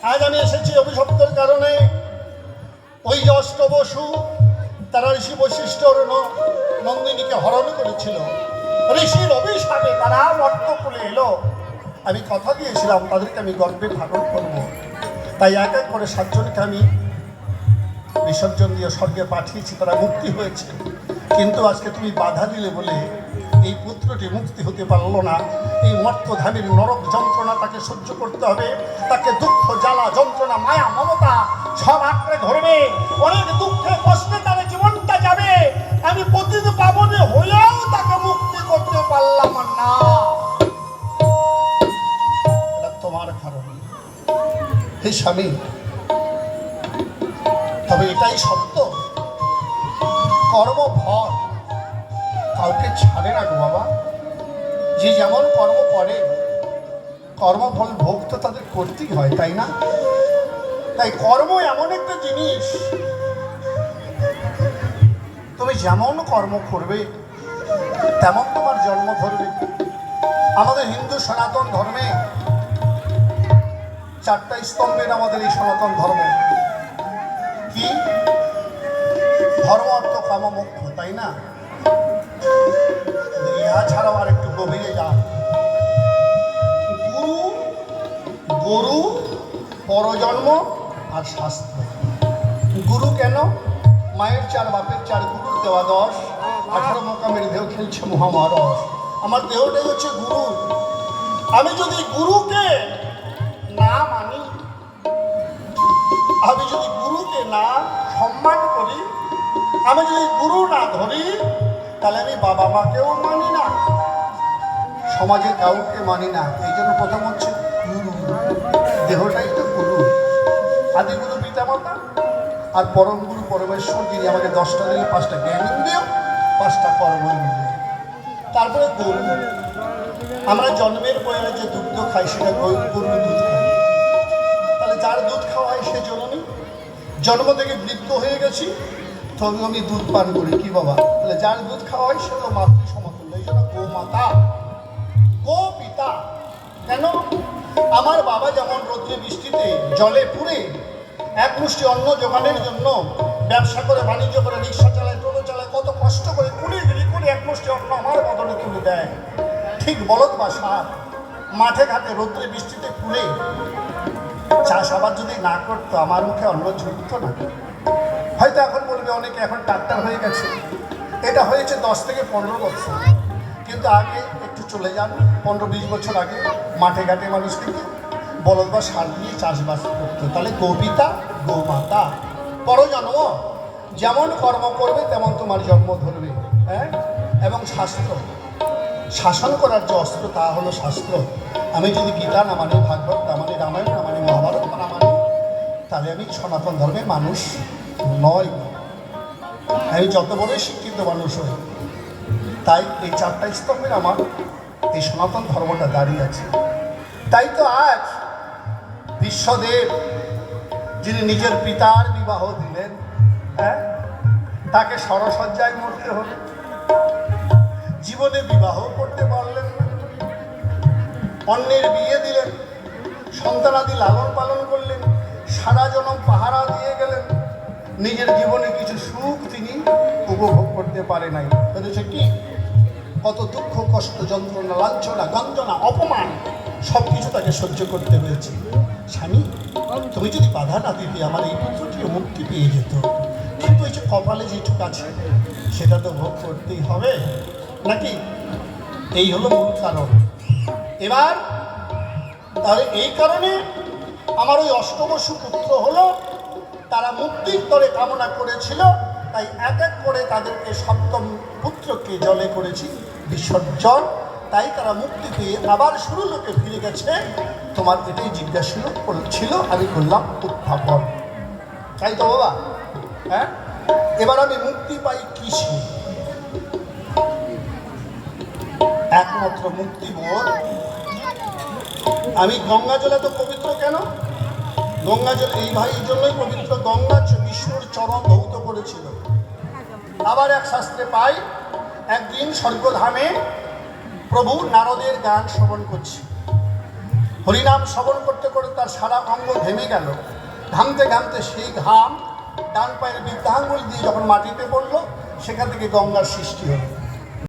আজ আমি এসেছি অভিশপ্তের কারণে। ওই যে অষ্টবসু তারা ঋষি বৈশিষ্ট্যর নন্দিনীকে হরণ করেছিল, ঋষির অভিশাপে তারা মর্তকুলে এলো। আমি কথা দিয়েছিলাম তাদেরকে আমি গর্বে ধারণ করব, তাই এক এক করে 7 জনকে আমি বিসর্জন দিয়ে স্বর্গে পাঠিয়েছি, তারা মুক্তি হয়েছে। কিন্তু আজকে তুমি বাধা দিলে বলে এই পুত্রটি মুক্তি হতে পারলো না। এই মর্তধামীর নরক যন্ত্রণা তাকে সহ্য করতে হবে, তাকে দুঃখ জ্বালা যন্ত্রণা মায়া মমতা সব আঁকড়ে ধরবে, অনেক দুঃখে কষ্টে তার জীবনটা যাবে। আমি পতিত পাবনে হলেও তাকে মুক্তি করতে পারলাম না। এটা তোমার কারণ হে স্বামী। তবে এটাই সত্য, কর্মফল কাউকে ছাড়ে না গো বাবা। যে যেমন কর্ম করে কর্মফল ভোগ তো তাদের করতেই হয়, তাই না? তাই কর্ম এমন একটা জিনিস, তুমি যেমন কর্ম করবে তেমন তোমার জন্ম ধরবে। আমাদের হিন্দু সনাতন ধর্মে 4টা স্তম্ভের আমাদের এই সনাতন ধর্ম। কি? ধর্ম, অর্থ, কাম, মোক্ষ, তাই না? ইহা ছাড়াও আর একটু গভীরে যান। গুরু, পরজন্ম আর শাস্ত্র। গুরু কেন? মায়ের 4 বাপের 4, গুরুর দেওয়া 10, 18 মোকামের দেহ খেলছে মহামারস। আমার দেহটাই হচ্ছে গুরু। আমি যদি গুরুকে না মানি, আমি যদি গুরুকে না সম্মান করি, আমি যদি গুরু না ধরি, তাহলে আমি বাবা মাকেও মানি না, সমাজে কাউকে মানি না। এই জন্য প্রথম হচ্ছে গুরু। দেহটাই তো গুরু, আদি গুরু পিতামাতা, আর পরম গুরু পরমেশ্বর, যিনি আমাকে 10টা দিলে 5টা জ্ঞানেন্দ্রিয়, 5টা কর্মেন্দ্রিয়। তারপরে গরু। আমরা জন্মের পরে যে দুগ্ধ খাই সেটা গরুর দুধ খাই। তাহলে যার দুধ খাওয়া হয় সে জননী। জন্ম থেকে বৃদ্ধ হয়ে গেছি তবে আমি দুধ পান করি। কি বাবা? তাহলে যার দুধ খাওয়া হয় সে তো মাতৃ সমতুল্য। এই জন্য গোমাতা, গো পিতা। কেন? আমার বাবা যেমন রৌদ্রে বৃষ্টিতে জলে পুড়ে এক মুষ্টি অন্ন জোগানের জন্য ব্যবসা করে, বাণিজ্য করে, রিক্সা চালায়, টোটো চালায়, কত কষ্ট করে কুড়িগিরি করে এক মুষ্টি অন্ন আমার বদলে তুলে দেয়, ঠিক বলদ বা ষাঁড় মাঠে ঘাটে রৌদ্রে বৃষ্টিতে পুড়ে চাষাবাদ যদি না করতো আমার মুখে অন্ন ঝুঁকতো না। হয়তো এখন বলবে অনেকে এখন ট্রাক্টর হয়ে গেছে, এটা হয়েছে 10 থেকে 15 বছর, কিন্তু আগে একটু চলে যান 15-20 বছর আগে মাঠে ঘাটে মানুষ কিন্তু বলদ বা ষাঁড় দিয়ে চাষবাস করতো। তাহলে গোপিতা, গোমাতা, পরজন্ম। যেমন কর্ম করবে তেমন তোমার জন্ম ধরবে। হ্যাঁ, এবং শাস্ত্র, শাসন করার যে অস্ত্র তা হলো শাস্ত্র। আমি যদি গীতা না মানি, ভাগবত না মানি, রামায়ণ না মানি, মহাভারত না মানি, তাহলে আমি সনাতন ধর্মের মানুষ নয়। আমি যত বড়ই শিক্ষিত মানুষ হই, তাই এই 4টা স্তম্ভের আমার এই সনাতন ধর্মটা দাঁড়িয়ে আছে। তাই তো আজ বিশ্বদেব, যিনি নিজের পিতার বিবাহ দিলেন, হ্যাঁ, তাকে সরসজ্জায় মরতে হলো। জীবনে বিবাহ করতে পারলেন না, অন্যের বিয়ে দিলেন, সন্তানাদি লালন পালন করলেন, সারা জনম পাহারা দিয়ে গেলেন, নিজের জীবনে কিছু সুখ তিনি উপভোগ করতে পারে নাই। হচ্ছে কি? কত দুঃখ, কষ্ট, যন্ত্রণা, লাঞ্ছনা, গঞ্জনা, অপমান সব কিছু তাকে সহ্য করতে হয়েছে। স্বামী, তুমি যদি বাধা না দিতে আমার এই পুত্রটিও মুক্তি পেয়ে যেত, কিন্তু এই যে কপালে যেটুকু আছে সেটা তো ভোগ করতেই হবে নাকি? এই হলো মূল কারণ। এবার তাহলে এই কারণে আমার ওই অষ্টবসু পুত্র হলো, তারা মুক্তির তরে কামনা করেছিল, তাই এক এক করে তাদেরকে 7ম পুত্রকে জলে করেছি বিসর্জন। তাই তারা মুক্তি পেয়ে আবার শুরু লোকে ফিরে গেছে। তোমার এটাই জিজ্ঞাসা ছিল, আমি করলাম উত্থাপন। তাই তো বাবা? হ্যাঁ, এবার আমি মুক্তি পাই কিসে? একমাত্র মুক্তি বোধ আমি গঙ্গা জলে তো পবিত্র কেন? গঙ্গা জল এই জন্যই পবিত্র, গঙ্গা বিষ্ণুর চরণ ধৌত করেছিল। আবার এক শাস্ত্রে পাই, একদিন স্বর্গধামে প্রভু নারদের গান শ্রবণ করছে। হরিনাম শ্রবণ করতে করতে তার সারা অঙ্গ ঘেমে গেল। ঘামতে ঘামতে সেই ঘাম ডান পায়ের বৃদ্ধাঙ্গুল দিয়ে যখন মাটিতে পড়লো, সেখান থেকে গঙ্গার সৃষ্টি হলো।